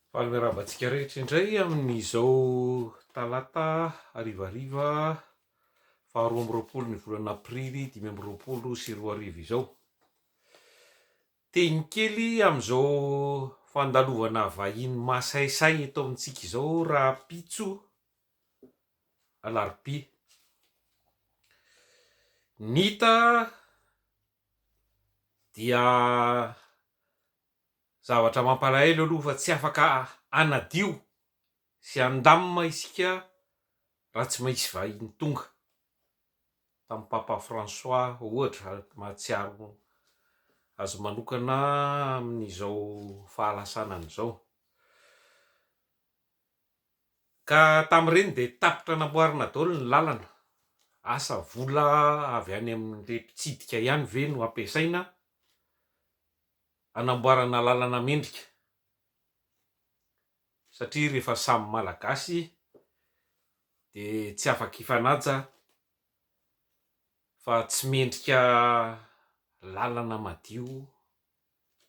Fahalmeravantsika rehetra indray amin'izao talata harivariva faharoa amby roapolo ny volana aprily 2024 izao. Teny kely amin'izao fandalovana vahiny masaisay eto amintsika izao raha pitso alarobia. Nita dia zavatra mampalahelo aloha fa tsy afaka anadio sy andamina isika raha tsy misy vahiny tonga. Tamin'ny Papa François ohatra mahatsiaro azo manokana amin'izao fahalasana izao. Ka tamin'ireny dia tapitra namboarina daholo ny lalana, asa vola avy any amin'ilay mpitsidika ihany ve no ampiasaina anamboarana lalana mendrika, satria rehefa samy malagasy dia tsy afaka hifanaja fa tsy mendrika lalana madio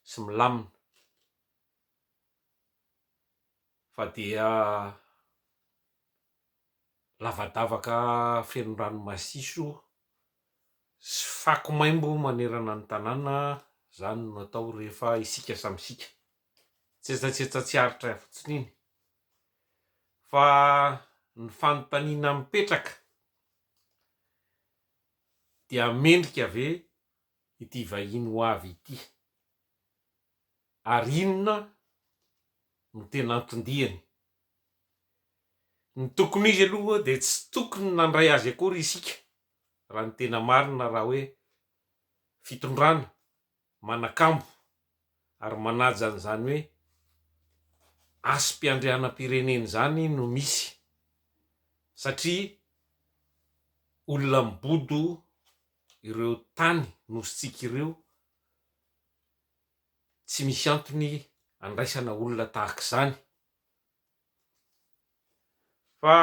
sy milamina, fa dia lavadavaka feno rano-masiso sy fako maimbo manerana ny tanàna. Zany no natao rehefa isika samy isika, tsetsatsiaritra fotsiny iny fa ny fanontaniana mipetraka dia mendrika ve ity vahiny ho avy ity, ary inona no tena antondihany. Ny tokony izy aloha dia tsy tokony nandray azy akory isika raha ny tena marina, raha hoe fitondrana manakambo ary manaja an'izany hoe asom-piandrianam-pirenena zany no misy, satria olona mibodo ireo tany nositsika ireo, tsy misy antony andraisana olona tahaka izany. Fa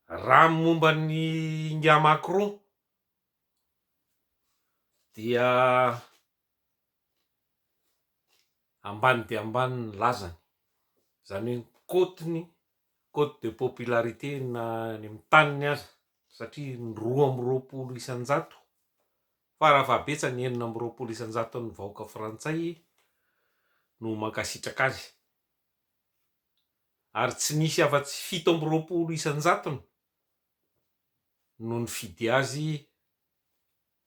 raha momba ny Inga Macron dia ambany dia ambany ny lazany, zany hoe cote de popularité na ny amin'ny taniny aza, satria ny 2 amby 20 isan-jato fara-fahabetsany 4 amby 20 isan-jato ny vahoaka frantsay no mankasitraka azy, ary tsy nisy afa-tsy 7 amby 20 isan-jatony no nifidy azy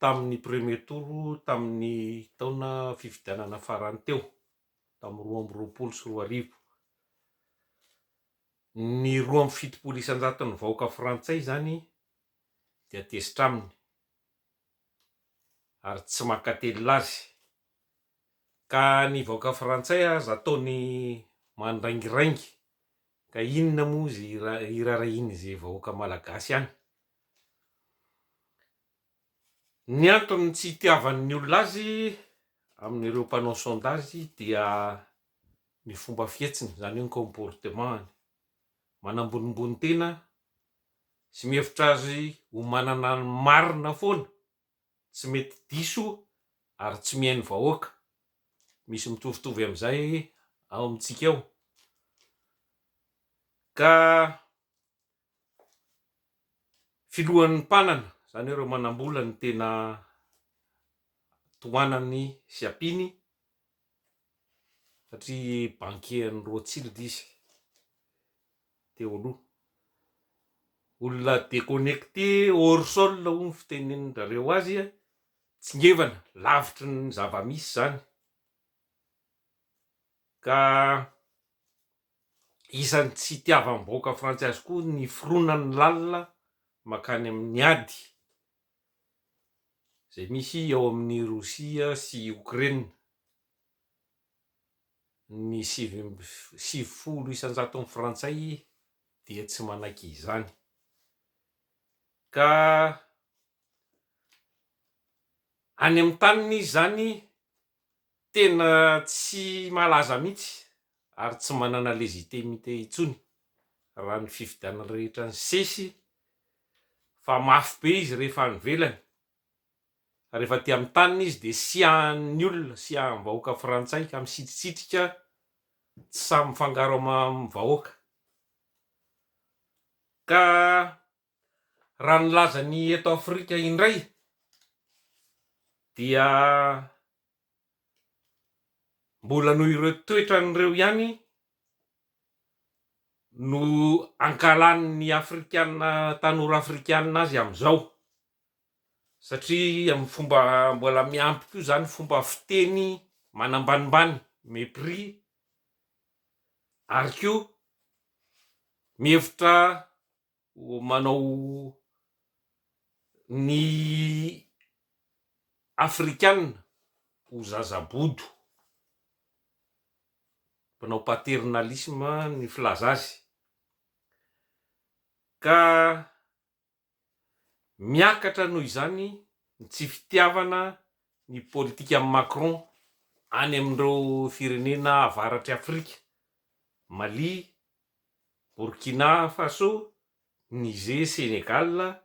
tamin'ny premier tour tamin'ny taona fifidianana farany teo tamin'ny 2 amby 20 sy 20. Ny 2 amby 70 isan-jato ny vahoaka frantsay zany dia tesitra aminy ary tsy mankatelina azy, ka ny vahoaka frantsay aza ataony mandraingiraingy ka inona moa izay irarahiny izay vahoaka malagasy ihany. Ny antony tsy itiavan'ny olona azy amin'ireo mpanao sondage dia ny fomba fietsiny, zany hoe ny comportement, manambonimbony tena sy mihevitra azy ho manana ny marina foana, tsy mety diso ary tsy mihaino vahoaka, misy mitovitovy amin'izay ao amintsika ao. Ka filohan'ny mpanana, zany hoe ireo manam-bola ny tena tohanany sy ampiny, satria banquier-n'ny Rothschild izy teo aloha, olona déconnecté hors sol hono ny fitenenin-drareo azy, tsingevana lavitry ny zava-misy zany. Ka isan'ny tsy itiavan'ny vahoaka frantsay azy koa ny fironan'ny lalina makany amin'ny ady zay misy ao amin'ny Rosia sy Ukraine. Ny 70 isan-jato amin'ny frantsay dia tsy manaiky izany, ka any amin'ny taniny izy zany tena tsy malaza mihitsy ary tsy manana légitimité intsony raha ny fifidianana rehetra ny sesy, fa mafy be izy rehefa any ivelany rehefa ty amin'ny taniny izy de siahan'ny olona, siahan'ny vahoaka frantsay ka misitrisitsika tsy samy mifangaro amin'ny vahoaka. Ka raha nilaza ny eto Afrika indray dia mbola noho ireo toetran'ireo ihany no ankalan'ny afrikanina tanora afrikanina azy amin'izao, satria amin'ny fomba mbola miampy koa zany fomba fiteny manambanimbany, mépris, ary koa mihevitra manao ny afrikanina ho zazabodo, manao paternalisme ny filaza azy. Ka miakatra noho izany ny tsy fitiavana ny politika amin'ny Macron any amin'ireo firenena avaratry Afrika: Mali, Burkina Faso, Niger, Senegal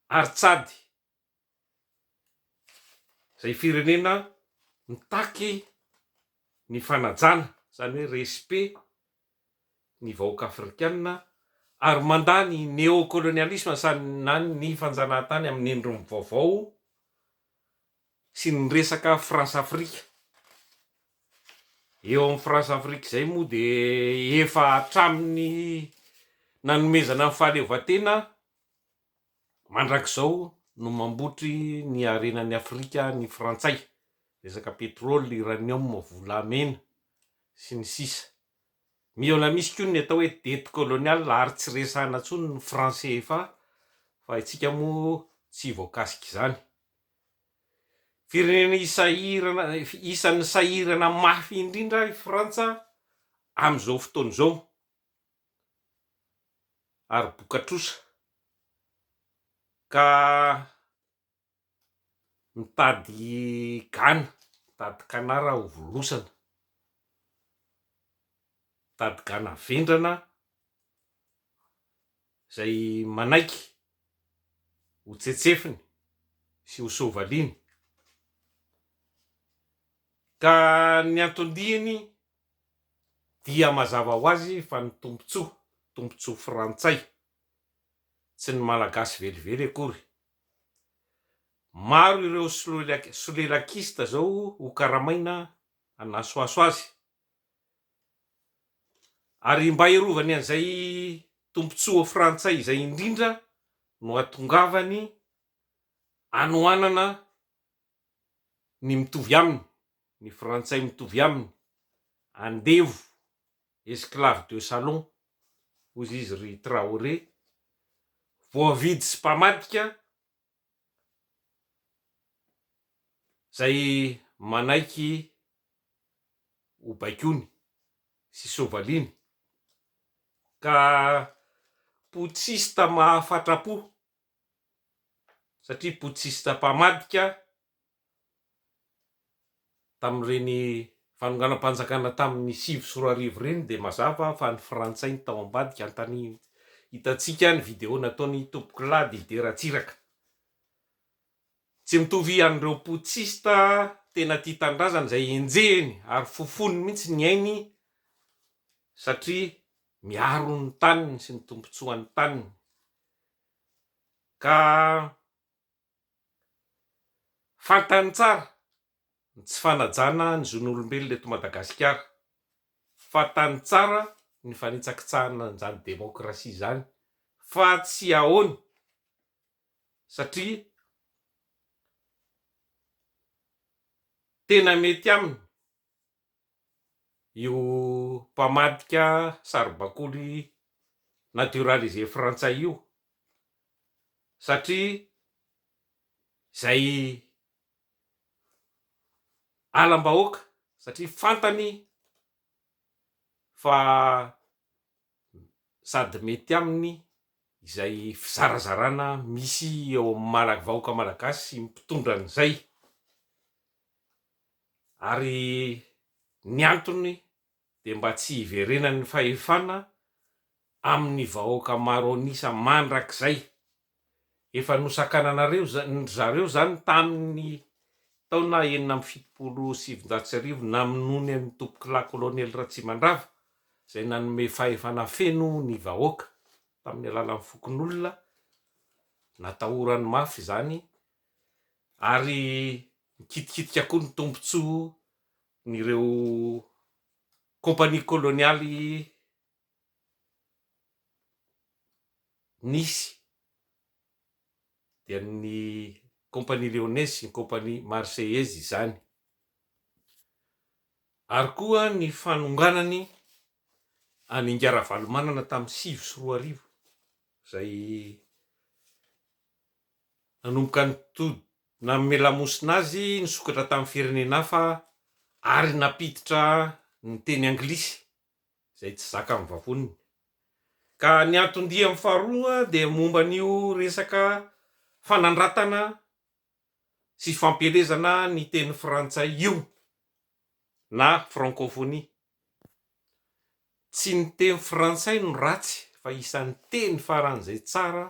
ary Tchad. Zay firenena mitaky ny fanajana, zany hoe respect ny vahoaka afrikanina ary mandany néocolonialisme na ny fanjanahantany amin'ny endriny vaovao sy ny resaka France-Afrique. Eo amin'ny France-Afrique zay moa de efa hatramin'ny nanomezana ny fahaleovantena mandrakizao no mambotry ny harenan'ny Afrika ny frantsay, resaka pétrole, uranium, volamena sy ny sisa. Miola misy koa ny atao hoe dette coloniale ary tsy resahana intsony ny franc CFA fa itsika moa tsy voakasika izany. Firenena isan'ny sahirana mafy indrindra i Frantsa amin'izao fotoana izao ary bokatrosa, ka mitady gana, mitady kanara ho volosana, mitady gana vendrana zay manaiky ho tsetsefiny sy ho sovaliany. Ka ny antondihany dia mazava ho azy fa ny tombontsoa frantsay, tsy ny malagasy velively akory. Maro ireo solelakista zao ho karamaina hanasoaso azy, ary mba iarovany an'izay tombontsoa frantsay izay indrindra no atongavany anohanana ny mitovy aminy, ny frantsay mitovy aminy, andevo, esclave de salon hozy izy ry Traoré, voavidy sy mpamadika zay manaiky ho baikony sy sovaliany. Ka potsista mahafatrapo, satria potsista mpamadika tamin'ireny fanonganam-panjakana tamin'ny 2010 reny de mazava fa ny frantsay ny tao ambadika, antany hitantsika ny video nataony Topoklady de Ratsiraka. Tsy mitovy an'ireo potsista tena tia tandrazana zay enjehiny ary fofony mihitsy ny ainy, satria miaro ny taniny sy ny tombontsoan'ny taniny. Ka fantany tsara ny tsy fanajana ny zon'olombelona eto Madagasikara, fantany tsara ny fanitsakitsahana an'izany demokrasia zany fa tsy ahoany, satria tena mety aminy io mpamadika saribakoly naturalisé frantsay io, satria zay alam-bahoaka, satria fantany fa sady mety aminy izay fizarazarana misy eo amin'ny vahoaka malagasy mpitondra an'izay. Ary ny antony de mba tsy hiverenan'ny fahefana amin'ny vahoaka maro anisa mandrakizay efa nosakananareo zareo zany tamin'ny taona 1970 naminony amin'ny tompoky la koloniely Ratsimandrava zay nanome fahefana feno ny vahoaka tamin'ny alalan'ny fokon'olona, natahorany mafy zany ary mikitikitika koa ny tombontsoa nireo kompania kolonialy nisy dia ny kompania lyonnaise sy ny kompania marseillaise izany. Ary koa ny fanonganany any Ingara-Valomanana tamin'ny 2010 zay nanomboka nanome lamosina azy nisokatra tamin'ny firenena hafa ary napiditra ny teny anglisy zay tsy zaka amin'ny vavoniny. Ka ny anton-dia amin'ny faharoa dia momba an'io resaka fanandratana sy fampielezana ny teny frantsay io na francophonie. Tsy ny teny frantsay no ratsy fa isan'ny teny faran'izay tsara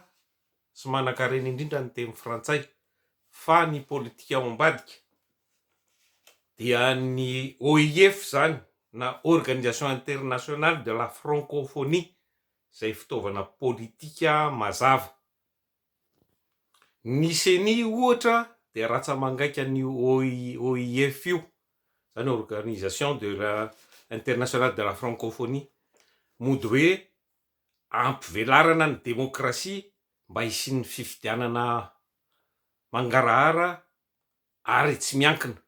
sy manan-karena indrindra ny teny frantsay, fa ny politika ao ambadika dia ny OIF zany na Organisation Internationale de la Francophonie zay fitaovana politika mazava. Ny CENI ohatra dia ratsa mangaika ny OIF io zany Organisation de la Internationale de la Francophonie, mody hoe ampivelarana ny demokrasia mba hisian'ny fifidianana mangarahara ary tsy miankina.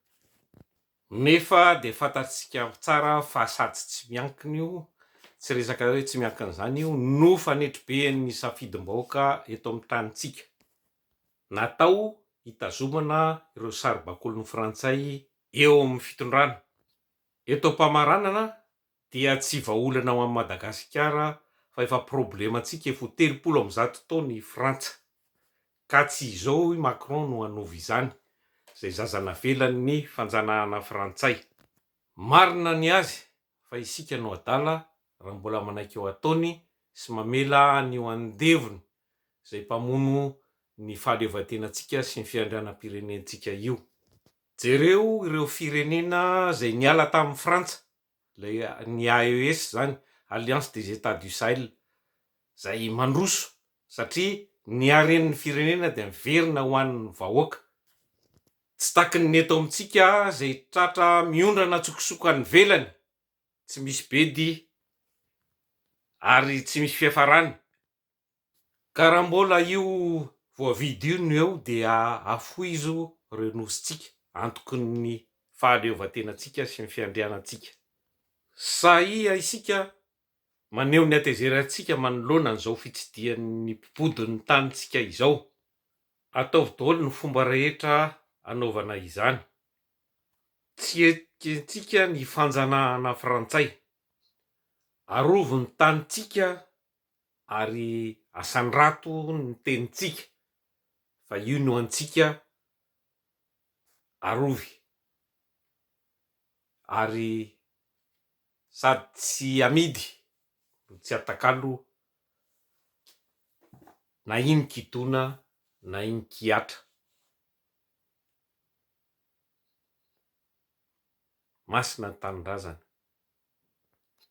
Nefa de fantatsika tsara fa sady tsy miankina io, tsy resaka hoe tsy miankina zany io no fanetroben'ny safidim-bahoaka eto amin'ny tanitsika. Natao hitazomana ireo saribakolin'ny frantsay eo amin'ny fitondrana. Eto am-pamaranana dia tsy vahaolana ao amin'ny Madagasikara fa efa problemantsika efa 30 taona i Frantsa, ka tsy izao i Macron no hanaovy izany zay zazana velan'ny fanjanahana frantsay. Marina ny azy fa isika no adala raha mbola manaiky eo ataony sy mamela an'io andevony zay mpamono ny fahaleovantenantsika sy ny fiandrianam-pirenentsika io. Jereo ireo firenena zay niala tamin'ny Frantsa, ny AES zany, Alliance des États du Sahel, zay mandroso satria ny haren'ny firenena dia miverina ho an'ny vahoaka. Tsy taky ny eto amintsika zay tratra miondrana tsokosokany velany, tsy misy bedy ary tsy misy fiafarany. Ka raha mbola io voavidy io no eo dia afoizo renositsika antoky ny fahaleovantenantsika sy ny fiandrianantsika. Saia isika maneho ny atezerantsika manoloana an'izao fitsidihan'ny mpipodin'ny tanitsika izao. Ataovy daholo ny fomba rehetra anaovana izany. Tsy ekentsika ny fanjanahana frantsay, arovo ny tanitsika ary asandrato ny tenitsika, fa io no antsika arovy ary sady tsy amidy no tsy atakalo na iny kidona na iny kiatra. Masina ny tanindrazana.